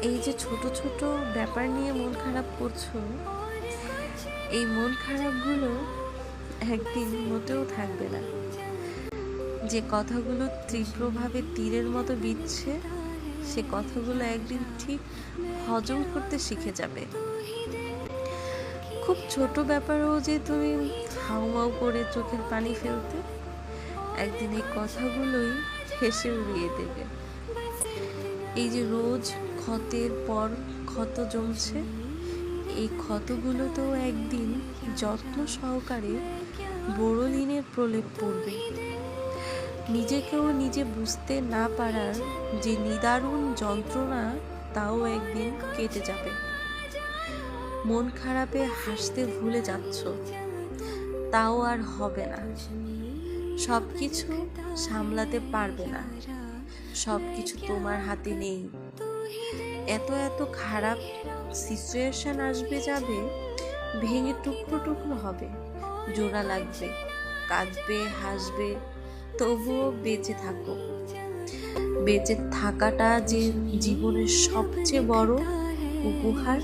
এই যে ছোট ছোট ব্যাপার নিয়ে মন খারাপ করছো, এই মন খারাপগুলো একদিন মোটেও থাকবে না। যে কথাগুলো তীব্রভাবে তীরের মতো বিচ্ছে, সে কথাগুলো একদিন ঠিক হজম করতে শিখে যাবে। খুব ছোট ব্যাপারেও যে তুমি হাউমাউ করে চোখের পানি ফেলতে, একদিন এই কথাগুলোই হেসে উড়িয়ে দেবে। এই যে রোজ ক্ষতের পর ক্ষত জমছে, এই ক্ষতগুলোতেও একদিন যত্ন সহকারে বোরোলিনের প্রলেপ পড়বে। নিজেকেও নিজে বুঝতে না পারার যে নিদারুণ যন্ত্রণা, তাও একদিন কেটে যাবে। মন খারাপে হাসতে ভুলে যাচ্ছ, তাও আর হবে না। সবকিছু সামলাতে পারবে না, সবকিছু তোমার হাতে নেই। এত এত খারাপ সিচুয়েশন আসবে যাবে, ভেঙে টুকরো টুকরো হবে, জোড়া লাগবে, কাঁদবে, হাসবে, তবুও বেঁচে থাকো। বেঁচে থাকাটা যে জীবনের সবচেয়ে বড় উপহার,